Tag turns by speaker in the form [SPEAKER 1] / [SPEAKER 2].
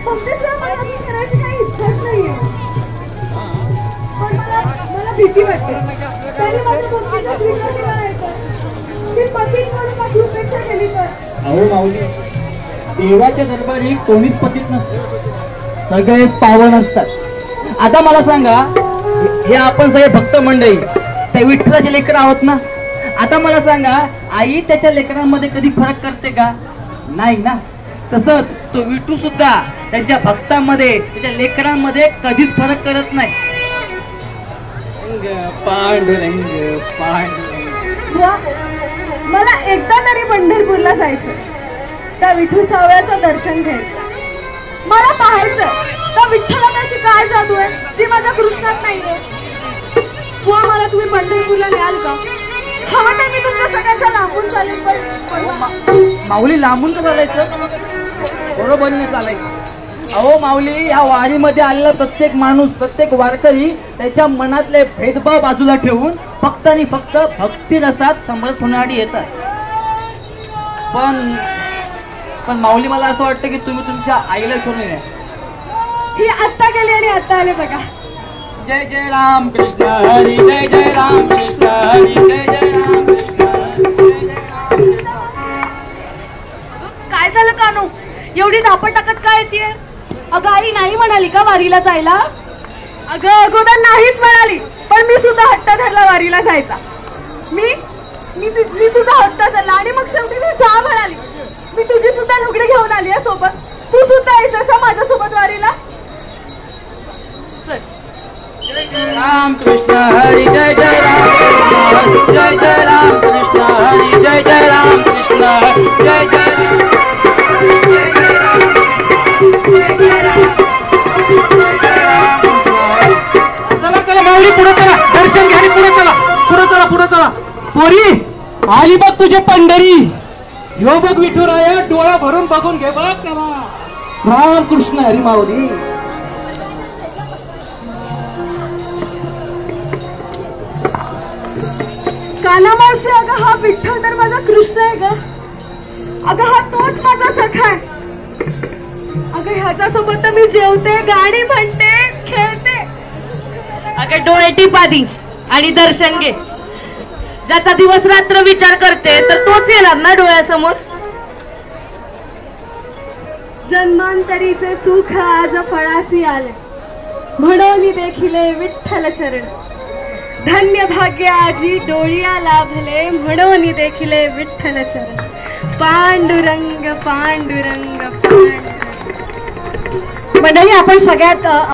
[SPEAKER 1] करायची काही इच्छाच नाहीये. पण मला भीती वाटते. तरी माझ्या भक्तीचा स्वीकार करायचा. ती पतींकडून माझी उपेक्षा केली तर.
[SPEAKER 2] अहो माऊली, देवाच्या दरबारी कोणीच पतीत नसतं, सगळे पावन असतात. आता मला सांगा, हे आपण सगळे भक्त मंडळी त्या विठ्ठलाचे लेकर आहोत ना. आता मला सांगा, आई त्याच्या लेकरांमध्ये कधी फरक करते का? नाही ना. तसंच तो विठू सुद्धा त्यांच्या भक्तांमध्ये त्याच्या लेकरांमध्ये कधीच फरक करत नाही. पांडुरंग पांडुरंग.
[SPEAKER 1] मला एकदा तरी पंढरपूरला जायचं, त्या विठू सावळ्याचं दर्शन घ्यायचं. मला पाहायचं त्या विठ्ठलापाशी काय जादू आहे जी माझ्या कृष्णात नाहीये. बुवा, मला तुम्ही पंढरपूरला न्याल का? हवं तर मी तुमच्या सगळ्यांच्या लांबून चालेल. पण
[SPEAKER 2] माऊली, लांबून तर चालायचं, बरोबरीने चालायचं. अहो माऊली, ह्या वारीमध्ये आलेला प्रत्येक माणूस, प्रत्येक वारकरी त्याच्या मनातले भेदभाव बाजूला ठेवून फक्त आणि फक्त भक्ती रसात समरस होण्यासाठी येतात. पण माऊली, मला असं वाटतं की तुम्ही तुमच्या आईला सोडून या.
[SPEAKER 1] ही आत्ता गेली आणि आत्ता आले बघा.
[SPEAKER 2] जय जय राम कृष्ण हरी, जय जय राम कृष्ण हरी, जय जय राम कृष्ण हरी.
[SPEAKER 1] काय झालं कानू, एवढी धापट टाकत काय येते? अगं आई नाही म्हणाली का वारीला जायला? अगं अगोदर नाहीच म्हणाली, पण मी सुद्धा हट्ट धरला वारीला जायचा. मी सुद्धा हट्ट धरला आणि मग शेवटी मी जा म्हणाली. मी तुझी सुद्धा लुगडी घेऊन आली आहे सोबत. तू सुद्धा यायचं माझ्यासोबत वारीला?
[SPEAKER 2] राम कृष्ण हरी, जय जय राम कृष्ण हरी, जय जय राम कृष्ण हरी, जय जय राम कृष्ण हरी, जय जय राम. चला चला माऊली, पुढे चला, दर्शन घ्या. पुढे चला, पुढे चला, पुढे चला. पोरी आली बघ तुझी पंढरी. ह्यो बघ विठुराया, डोळा भरून बघून घे बघ त्याला. राम कृष्ण हरी. माऊली,
[SPEAKER 1] काना मावशी, अगं हा विठ्ठल तर माझा कृष्ण आहे ग. अगं हा तोच माझा सखा आहे. अगं ह्याच्यासोबत तर मी जेवते, गाणी म्हणते, खेळते.
[SPEAKER 3] अगं डोळे टिपादी आणि दर्शन घे. ज्याचा दिवस रात्र विचार करते तर तोच येणार ना डोळ्यासमोर.
[SPEAKER 1] जन्मांतरीचे सुख आज फळासी आले, म्हणून देखिले विठ्ठल चरण. धन्य भाग्य आजी डोळिया लाभले, म्हणून देखिले विठ्ठल चरण. पांडुरंग पांडुरंग पांडुरंग. मंडळी, आपण सगळ्यात